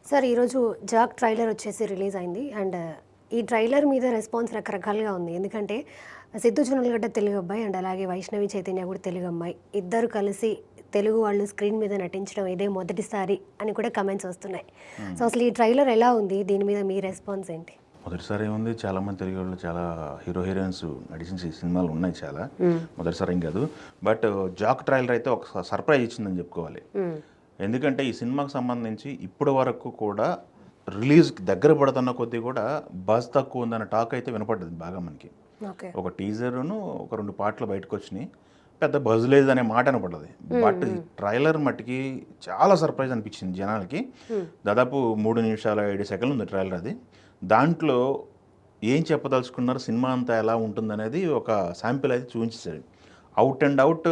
Sir ఈరోజు Jack trailer వచ్చేసి release అయింది అండ్ ఈ ట్రైలర్ మీద రెస్పాన్స్ రకరకాలుగా ఉంది. ఎందుకంటే సిద్ధు జొన్నలగడ్డ తెలుగు అబ్బాయి అండ్ అలాగే వైష్ణవి చైతన్య కూడా తెలుగు అమ్మాయి ఇద్దరు కలిసి తెలుగు వాళ్ళు స్క్రీన్ మీద నటించడం ఇదే మొదటిసారి అని కూడా కమెంట్స్ వస్తున్నాయి. సో అసలు ఈ ట్రైలర్ ఎలా ఉంది, దీని మీద మీ రెస్పాన్స్ ఏంటి? మొదటిసారి ఏముంది, చాలామంది తెలుగు వాళ్ళు చాలా హీరో హీరోయిన్స్ నటించిన సినిమాలు ఉన్నాయి చాలా. మొదటిసారి ఏం కాదు. బట్ జాక్ ట్రైలర్ అయితే ఒక సర్ప్రైజ్ ఇచ్చిందని చెప్పుకోవాలి. ఎందుకంటే ఈ సినిమాకి సంబంధించి ఇప్పటి వరకు కూడా రిలీజ్కి దగ్గర పడుతున్న కొద్దీ కూడా బజ్ తక్కువ ఉందన్న టాక్ అయితే వినపడ్డది బాగా మనకి. ఒక టీజర్ను ఒక 2 పాటలు బయటకు వచ్చినాయి, పెద్ద బజ్ లేదు అనే మాట వినపడ్డది. బట్ ఈ ట్రైలర్ మట్టికి చాలా సర్ప్రైజ్ అనిపించింది జనాలకి. దాదాపు 3 నిమిషాల 7 సెకండ్లు ఉంది ట్రైలర్. అది దాంట్లో ఏం చెప్పదలుచుకున్నారు, సినిమా అంతా ఎలా ఉంటుందనేది ఒక శాంపిల్ అయితే చూపించేసాడు. Out and out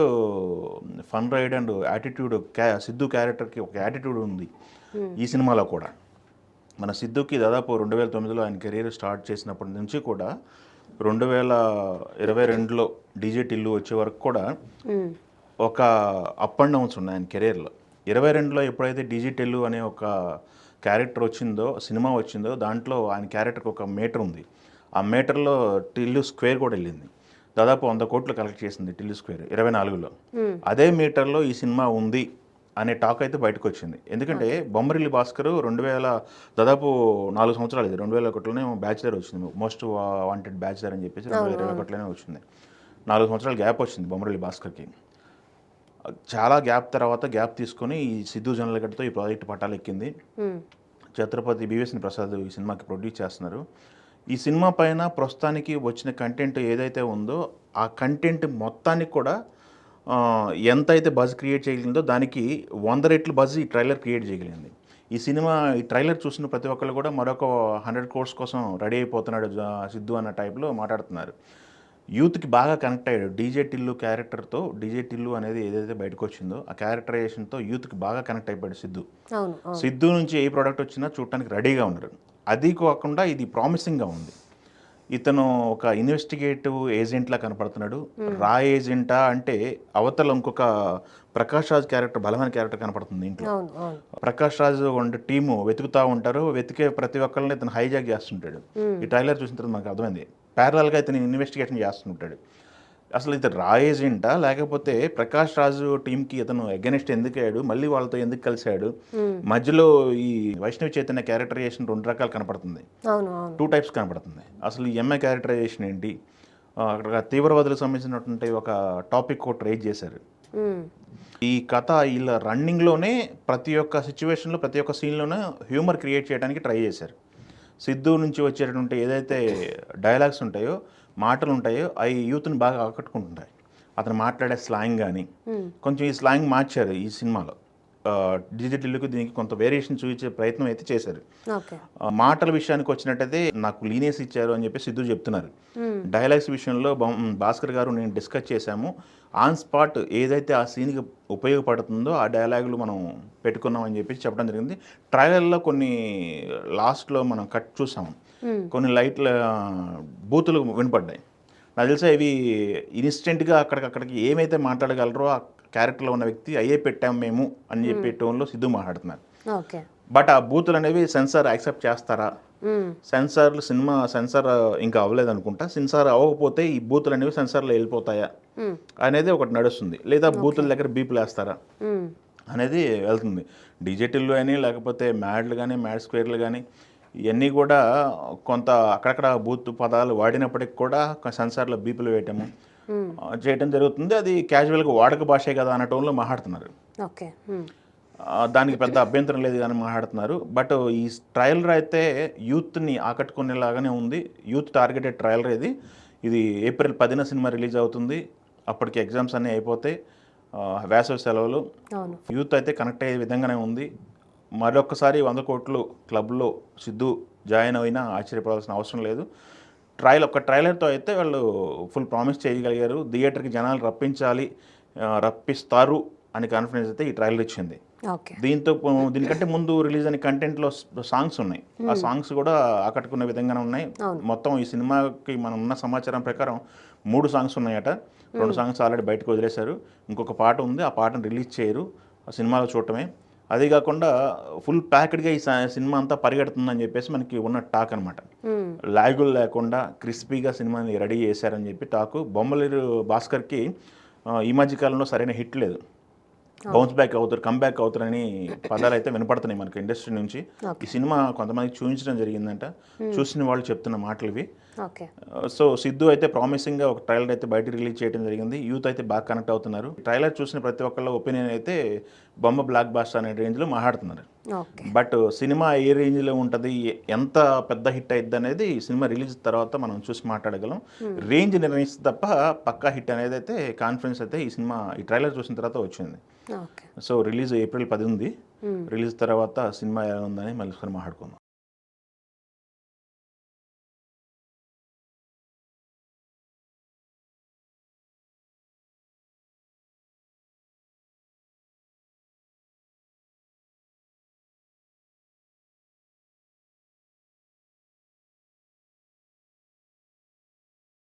fun ride and attitude. Siddhu క్యారెక్టర్కి ఒక యాటిట్యూడ్ ఉంది ఈ సినిమాలో కూడా. మన సిద్ధుకి దాదాపు 2009లో ఆయన కెరీర్ స్టార్ట్ చేసినప్పటి నుంచి కూడా 2022లో డీజే టిల్లు వచ్చే వరకు కూడా ఒక అప్ అండ్ డౌన్స్ ఉన్నాయి ఆయన కెరీర్లో. 22లో ఎప్పుడైతే డీజే టిల్లు అనే ఒక క్యారెక్టర్ వచ్చిందో, సినిమా వచ్చిందో, దాంట్లో ఆయన క్యారెక్టర్కి ఒక మీటర్ ఉంది. ఆ మీటర్లో టిల్లు స్క్వేర్ కూడా వెళ్ళింది. దాదాపు 100 కోట్లు కలెక్ట్ చేసింది టిల్లు స్క్వేర్ 24లో. అదే మీటర్లో ఈ సినిమా ఉంది అనే టాక్ అయితే బయటకు వచ్చింది. ఎందుకంటే బొమ్మరిల్లి భాస్కర్ దాదాపు 4 సంవత్సరాలు, ఇది 2001లోనే బ్యాచిలర్ వచ్చింది, మోస్ట్ వాంటెడ్ బ్యాచిలర్ అని చెప్పేసి 2021లోనే వచ్చింది. 4 సంవత్సరాలు గ్యాప్ వచ్చింది బొమ్మరిల్లి భాస్కర్కి. చాలా గ్యాప్ తీసుకొని ఈ సిద్ధు జొన్నలగడ్డతో ఈ ప్రాజెక్ట్ పట్టాలెక్కింది. ఛత్రపతి బివిఎస్ని ప్రసాద్ ఈ సినిమాకి ప్రొడ్యూస్ చేస్తున్నారు. ఈ సినిమా పైన ప్రస్తుతానికి వచ్చిన కంటెంట్ ఏదైతే ఉందో ఆ కంటెంట్ మొత్తానికి కూడా ఎంతైతే బజ్ క్రియేట్ చేయగలిగిందో దానికి 100 రెట్లు బజ్ ఈ ట్రైలర్ క్రియేట్ చేయగలిగింది. ఈ ట్రైలర్ చూసిన ప్రతి ఒక్కళ్ళు కూడా మరొక 100 crores కోసం రెడీ అయిపోతున్నాడు సిద్ధు అన్న టైప్లో మాట్లాడుతున్నారు. యూత్కి బాగా కనెక్ట్ అయ్యాడు డీజే టిల్లు క్యారెక్టర్తో. డీజే టిల్లు అనేది ఏదైతే బయటకు వచ్చిందో ఆ క్యారెక్టరైజేషన్తో యూత్కి బాగా కనెక్ట్ అయిపోయాడు సిద్ధు. సిద్ధు నుంచి ఏ ప్రోడక్ట్ వచ్చినా చూడటానికి రెడీగా ఉన్నారు. అది కాకుండా ఇది ప్రామిసింగ్గా ఉంది. ఇతను ఒక ఇన్వెస్టిగేటివ్ ఏజెంట్లా కనపడుతున్నాడు. రా ఏజెంటా అంటే అవతల ఇంకొక ప్రకాష్ రాజ్ క్యారెక్టర్, బలమైన క్యారెక్టర్ కనపడుతుంది ఇంట్లో. ప్రకాష్ రాజ్ వంటి టీము వెతుకుతూ ఉంటారు. వెతికే ప్రతి ఒక్కరిని ఇతను హైజాక్ చేస్తుంటాడు. ఈ ట్రైలర్ చూసిన తర్వాత మనకు అర్థమైంది. ప్యారలల్గా ఇతను ఇన్వెస్టిగేషన్ చేస్తుంటాడు. అసలు ఇతను రా ఏజెంటా లేకపోతే ప్రకాష్ రాజు టీంకి ఇతను అగెనిస్ట్ ఎందుకు అయ్యాడు, మళ్ళీ వాళ్ళతో ఎందుకు కలిశాడు, మధ్యలో ఈ వైష్ణవి చైతన్య క్యారెక్టరైజేషన్ 2 రకాలు కనపడుతుంది, 2 టైప్స్ కనపడుతుంది. అసలు ఈ ఎంఐ క్యారెక్టరైజేషన్ ఏంటి, అక్కడ తీవ్రవాదులకు సంబంధించినటువంటి ఒక టాపిక్ కూడా రైజ్ చేశారు. ఈ కథ ఇలా రన్నింగ్లోనే ప్రతి ఒక్క సిచ్యువేషన్లో ప్రతి ఒక్క సీన్లోనే హ్యూమర్ క్రియేట్ చేయడానికి ట్రై చేశారు. సిద్ధు నుంచి వచ్చేటటువంటి ఏదైతే డైలాగ్స్ ఉంటాయో, మాటలు ఉంటాయో, అవి యూత్ని బాగా ఆకట్టుకుంటుంటాయి. అతను మాట్లాడే స్లాంగ్ కానీ కొంచెం ఈ స్లాంగ్ మార్చారు ఈ సినిమాలో. డిజిటల్కి దీనికి కొంత వేరియేషన్ చూపించే ప్రయత్నం అయితే చేశారు. మాటల విషయానికి వచ్చినట్టయితే నాకు లీనియస్ ఇచ్చారు అని చెప్పి సిద్ధు చెప్తున్నారు. డైలాగ్స్ విషయంలో భాస్కర్ గారు నేను డిస్కస్ చేశాము. ఆన్ స్పాట్ ఏదైతే ఆ సీన్కి ఉపయోగపడుతుందో ఆ డైలాగులు మనం పెట్టుకున్నాం అని చెప్పి చెప్పడం జరిగింది. ట్రైలర్లో కొన్ని లాస్ట్లో మనం కట్ చూసాము, కొన్ని లైట్ల బూతులు వినపడ్డాయి. నాకు తెలిసా ఇవి ఇన్స్టెంట్గా అక్కడికి ఏమైతే మాట్లాడగలరో ఆ క్యారెక్టర్లో ఉన్న వ్యక్తి అయ్యే పెట్టాం మేము అని చెప్పే టోన్లో సిద్ధు మాట్లాడుతున్నారు. బట్ ఆ బూతులు అనేవి సెన్సార్ యాక్సెప్ట్ చేస్తారా, సినిమా సెన్సార్ ఇంకా అవ్వలేదు అనుకుంటా, సెన్సార్ అవ్వకపోతే ఈ బూతులు అనేవి సెన్సార్లో వెళ్ళిపోతాయా అనేది ఒకటి నడుస్తుంది. లేదా బూతుల దగ్గర బీపులు వేస్తారా అనేది వెళ్తుంది. డిజిటల్ అని లేకపోతే మ్యాడ్లు కానీ మ్యాడ్ స్క్వేర్లు కానీ ఇవన్నీ కూడా కొంత అక్కడక్కడ బూత్ పదాలు వాడినప్పటికి కూడా సెన్సార్లో బీపులు వేయటము చేయటం జరుగుతుంది. అది క్యాజువల్గా వాడక భాషే కదా అన్న టోన్లో మాట్లాడుతున్నారు. దానికి పెద్ద అభ్యంతరం లేదు కానీ మాట్లాడుతున్నారు. బట్ ఈ ట్రైలర్ అయితే యూత్ని ఆకట్టుకునేలాగానే ఉంది. యూత్ టార్గెటెడ్ ట్రైలర్ ఇది. ఇది ఏప్రిల్ 10న సినిమా రిలీజ్ అవుతుంది. అప్పటికి ఎగ్జామ్స్ అన్నీ అయిపోతాయి, వేసవి సెలవులు. యూత్ అయితే కనెక్ట్ అయ్యే విధంగానే ఉంది. మరొకసారి 100 కోట్లు క్లబ్లో సిద్ధు జాయిన్ అయినా ఆశ్చర్యపడాల్సిన అవసరం లేదు. ఒక ట్రైలర్తో అయితే వాళ్ళు ఫుల్ ప్రామిస్ చేయగలిగారు. థియేటర్కి జనాలు రప్పిస్తారు అని కాన్ఫిడెన్స్ అయితే ఈ ట్రైలర్ ఇచ్చింది. దీనికంటే ముందు రిలీజ్ అయిన కంటెంట్లో సాంగ్స్ ఉన్నాయి. ఆ సాంగ్స్ కూడా ఆకట్టుకునే విధంగానే ఉన్నాయి. మొత్తం ఈ సినిమాకి మనం ఉన్న సమాచారం ప్రకారం 3 సాంగ్స్ ఉన్నాయట. 2 సాంగ్స్ ఆల్రెడీ బయటకు వదిలేశారు. ఇంకొక పాట ఉంది, ఆ పాటను రిలీజ్ చేయరు, ఆ సినిమాలో చూడటమే. అది కాకుండా ఫుల్ ప్యాక్డ్గా ఈ సినిమా అంతా పరిగెడుతుందని చెప్పేసి మనకి ఉన్న టాక్ అనమాట. లాగులు లేకుండా క్రిస్పీగా సినిమాని రెడీ చేశారని చెప్పి టాకు. బొమ్మలేరు భాస్కర్కి ఈ మధ్య కాలంలో సరైన హిట్ లేదు. బౌన్స్ బ్యాక్ అవుతారు, కమ్బ్యాక్ అవుతారని పదాలు అయితే వినపడుతున్నాయి మనకి ఇండస్ట్రీ నుంచి. ఈ సినిమా కొంతమందికి చూపించడం జరిగిందంట. చూసిన వాళ్ళు చెప్తున్న మాటలు ఇవి. ఓకే. సో సిద్ధు అయితే ప్రామిసింగ్గా ఒక ట్రైలర్ అయితే బయట రిలీజ్ చేయడం జరిగింది. యూత్ అయితే బాగా కనెక్ట్ అవుతున్నారు. ట్రైలర్ చూసిన ప్రతి ఒక్కళ్ళ ఒపీనియన్ అయితే బొమ్మ బ్లాక్ బాస్టర్ అనే రేంజ్లో మాట్లాడుతున్నారు. ఓకే. బట్ సినిమా ఏ రేంజ్లో ఉంటుంది, ఎంత పెద్ద హిట్ అయింది అనేది సినిమా రిలీజ్ తర్వాత మనం చూసి మాట్లాడగలం. రేంజ్ నిర్ణయిస్తే తప్ప పక్కా హిట్ అనేది అయితే కాన్ఫిడెన్స్ అయితే ఈ సినిమా ఈ ట్రైలర్ చూసిన తర్వాత వచ్చింది. ఓకే. సో రిలీజ్ ఏప్రిల్ 10 ఉంది. రిలీజ్ తర్వాత సినిమా ఎలా ఉందని మళ్ళీ మాట్లాడుకుందాం.